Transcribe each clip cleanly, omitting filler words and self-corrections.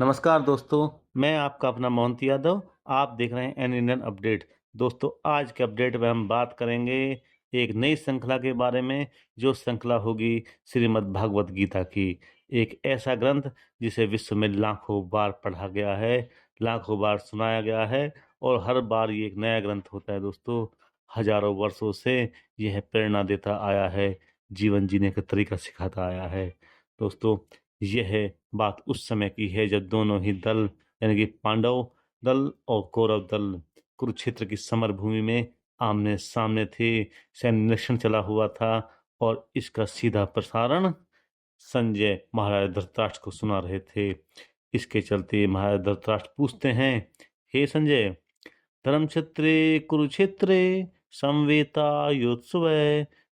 नमस्कार दोस्तों, मैं आपका अपना मोहंती यादव। आप देख रहे हैं एन इंडियन अपडेट। दोस्तों, आज के अपडेट में हम बात करेंगे एक नई श्रृंखला के बारे में, जो श्रृंखला होगी श्रीमद् भागवत गीता की। एक ऐसा ग्रंथ जिसे विश्व में लाखों बार पढ़ा गया है, लाखों बार सुनाया गया है और हर बार ये एक नया ग्रंथ होता है दोस्तों। हजारों वर्षों से यह प्रेरणा देता आया है, जीवन जीने का तरीका सिखाता आया है। दोस्तों, यह बात उस समय की है जब दोनों ही दल यानी कि पांडव दल और कौरव दल कुरुक्षेत्र की समर भूमि में आमने सामने थे। सैन्य निरीक्षण चला हुआ था और इसका सीधा प्रसारण संजय महाराज धृतराष्ट्र को सुना रहे थे। इसके चलते महाराज धृतराष्ट्र पूछते हैं, हे संजय, धर्मक्षेत्रे कुरुक्षेत्रे समवेता योत्सव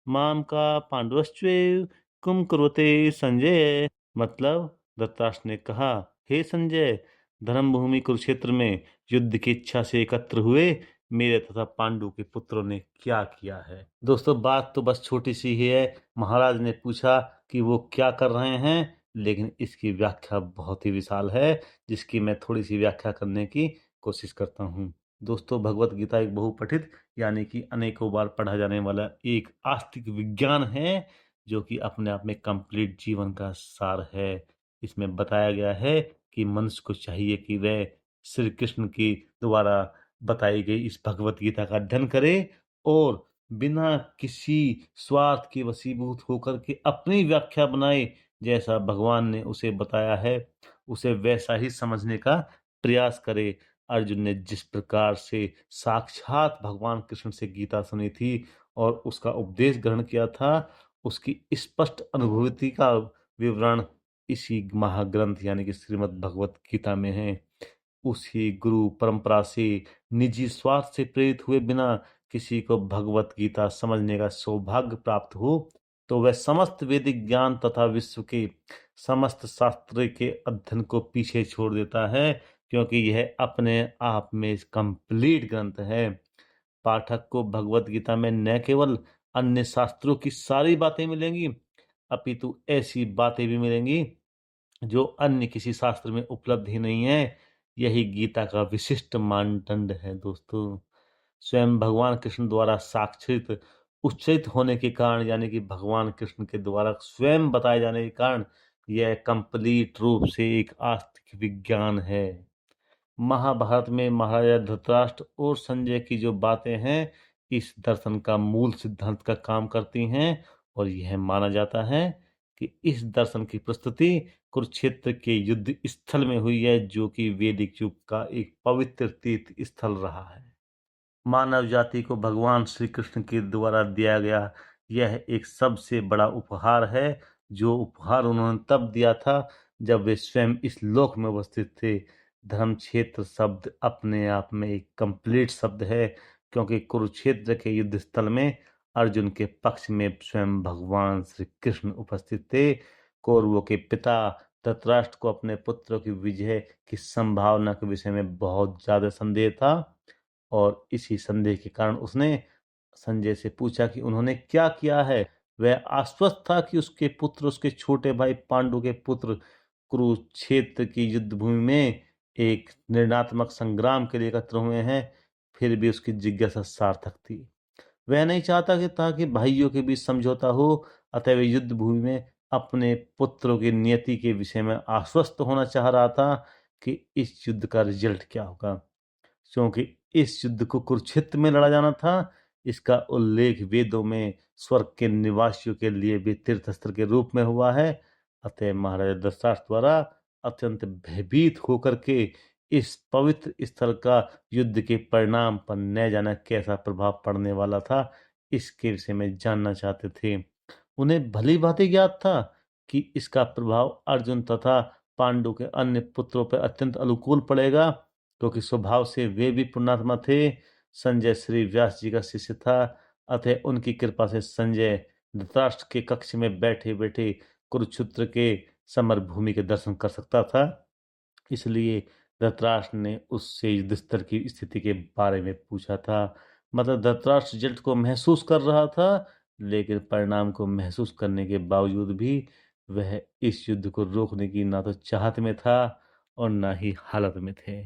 माम का पांडवश्चैव कुम कुरुते संजय। मतलब धृतराष्ट्र ने कहा, हे संजय, धर्मभूमि कुरुक्षेत्र में युद्ध की इच्छा से एकत्र हुए मेरे तथा पांडु के पुत्रों ने क्या किया है। दोस्तों, बात तो बस छोटी सी ही है। महाराज ने पूछा कि वो क्या कर रहे हैं, लेकिन इसकी व्याख्या बहुत ही विशाल है, जिसकी मैं थोड़ी सी व्याख्या करने की कोशिश करता हूँ। दोस्तों, भगवत गीता एक बहुपठित यानी कि अनेकों बार पढ़ा जाने वाला एक आस्तिक विज्ञान है, जो कि अपने आप में कंप्लीट जीवन का सार है। इसमें बताया गया है कि मनुष्य को चाहिए कि वह श्री कृष्ण की द्वारा बताई गई इस भगवत गीता का अध्ययन करे और बिना किसी स्वार्थ के वशीभूत होकर के अपनी व्याख्या बनाए। जैसा भगवान ने उसे बताया है, उसे वैसा ही समझने का प्रयास करे। अर्जुन ने जिस प्रकार से साक्षात भगवान कृष्ण से गीता सुनी थी और उसका उपदेश ग्रहण किया था, उसकी स्पष्ट अनुभूति का विवरण इसी महाग्रंथ यानी कि श्रीमद् भगवत गीता में है। उसी गुरु परंपरा से निजी स्वार्थ से प्रेरित हुए बिना किसी को भगवत गीता समझने का सौभाग्य प्राप्त हो, तो वह समस्त वैदिक ज्ञान तथा विश्व के समस्त शास्त्र के अध्ययन को पीछे छोड़ देता है, क्योंकि यह अपने आप में कंप्लीट ग्रंथ है। पाठक को भगवत गीता में न केवल अन्य शास्त्रों की सारी बातें मिलेंगी, अपितु ऐसी बातें भी मिलेंगी जो अन्य किसी शास्त्र में उपलब्ध ही नहीं है। यही गीता का विशिष्ट मानदंड है दोस्तों। स्वयं भगवान कृष्ण द्वारा साक्षात उच्चरित होने के कारण यानी कि भगवान कृष्ण के द्वारा स्वयं बताए जाने के कारण यह कंप्लीट रूप से एक आस्तिक विज्ञान है। महाभारत में महाराजा धृतराष्ट्र और संजय की जो बातें हैं, इस दर्शन का मूल सिद्धांत का काम करती हैं और यह माना जाता है कि इस दर्शन की प्रस्तुति कुरुक्षेत्र के युद्ध स्थल में हुई है, जो कि वैदिक युग का एक पवित्र तीर्थ स्थल रहा है। मानव जाति को भगवान श्री कृष्ण के द्वारा दिया गया यह एक सबसे बड़ा उपहार है, जो उपहार उन्होंने तब दिया था जब वे स्वयं इस लोक में उपस्थित थे। धर्म क्षेत्र शब्द अपने आप में एक कंप्लीट शब्द है, क्योंकि कुरुक्षेत्र के युद्ध स्थल में अर्जुन के पक्ष में स्वयं भगवान श्री कृष्ण उपस्थित थे। कौरवों के पिता धृतराष्ट्र को अपने पुत्रों की विजय की संभावना के विषय में बहुत ज्यादा संदेह था और इसी संदेह के कारण उसने संजय से पूछा कि उन्होंने क्या किया है। वह आश्वस्त था कि उसके पुत्र, उसके छोटे भाई पांडु के पुत्र कुरुक्षेत्र की युद्ध भूमि में एक निर्णात्मक संग्राम के लिए एकत्र हुए हैं। फिर भी उसकी जिज्ञासा सार्थक थी। वह नहीं चाहता कि ताकि भाइयों के बीच समझौता हो, अतः वह युद्ध भूमि में अपने पुत्रों की नियति के विषय में आश्वस्त होना चाह रहा था कि इस युद्ध का रिजल्ट क्या होगा। क्योंकि इस युद्ध को कुरुक्षेत्र में लड़ा जाना था, इसका उल्लेख वेदों में स्वर्ग के निवासियों के लिए भी तीर्थस्थल के रूप में हुआ है। अतः महाराजा दशरथ द्वारा अत्यंत भयभीत होकर के इस पवित्र स्थल का युद्ध के परिणाम पर न जाना कैसा प्रभाव पड़ने वाला था, इसके विषय में जानना चाहते थे। उन्हें भली भांति ज्ञात था कि इसका प्रभाव अर्जुन तथा पांडु के अन्य पुत्रों पर अत्यंत अनुकूल पड़ेगा, क्योंकि स्वभाव से वे भी पुण्यात्मा थे। संजय श्री व्यास जी का शिष्य था, अतः उनकी कृपा से संजय धृतराष्ट्र के कक्ष में बैठे बैठे कुरुक्षेत्र के समर भूमि के दर्शन कर सकता था। इसलिए धृतराष्ट्र ने उससे युद्ध स्तर की स्थिति के बारे में पूछा था। मतलब धृतराष्ट्र रिजल्ट को महसूस कर रहा था, लेकिन परिणाम को महसूस करने के बावजूद भी वह इस युद्ध को रोकने की ना तो चाहत में था और ना ही हालत में थे।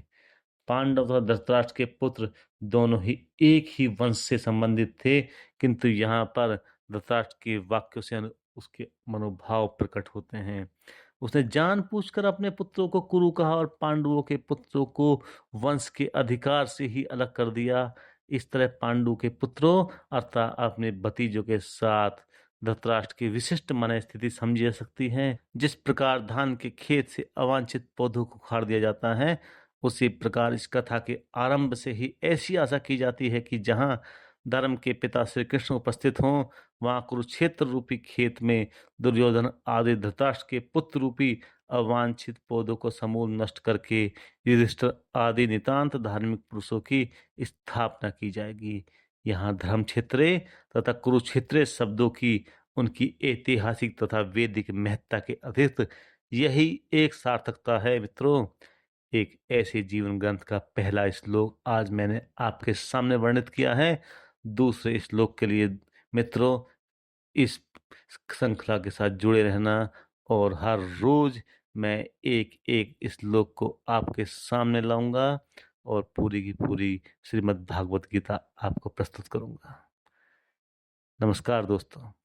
पांडव तथा धृतराष्ट्र के पुत्र दोनों ही एक ही वंश से संबंधित थे, किंतु यहाँ पर धृतराष्ट्र के वाक्यों से उसके मनोभाव प्रकट होते हैं। उसने जानबूझकर अपने पुत्रों को कुरु कहा और पांडवों के पुत्रों को वंश के अधिकार से ही अलग कर दिया। इस तरह पांडु के पुत्रों अर्थात अपने भतीजों के साथ धृतराष्ट्र की विशिष्ट मन स्थिति समझी जा सकती है। जिस प्रकार धान के खेत से अवांछित पौधों को उखाड़ दिया जाता है, उसी प्रकार इस कथा के आरंभ से ही ऐसी आशा की जाती है कि जहां धर्म के पिता श्री कृष्ण उपस्थित हों, वहां कुरुक्षेत्र रूपी खेत में दुर्योधन आदि धृतराष्ट्र के पुत्र रूपी अवांछित पौधों को समूल नष्ट करके युधिष्ठिर आदि नितांत धार्मिक पुरुषों की स्थापना की जाएगी। यहाँ धर्म क्षेत्रे तथा कुरुक्षेत्रे शब्दों की उनकी ऐतिहासिक तथा वैदिक महत्ता के अतिरिक्त यही एक सार्थकता है। मित्रों, एक ऐसे जीवन ग्रंथ का पहला श्लोक आज मैंने आपके सामने वर्णित किया है। दूसरे श्लोक के लिए मित्रों इस श्रृंखला के साथ जुड़े रहना, और हर रोज मैं एक एक श्लोक को आपके सामने लाऊंगा और पूरी की पूरी श्रीमद् भागवत गीता आपको प्रस्तुत करूंगा। नमस्कार दोस्तों।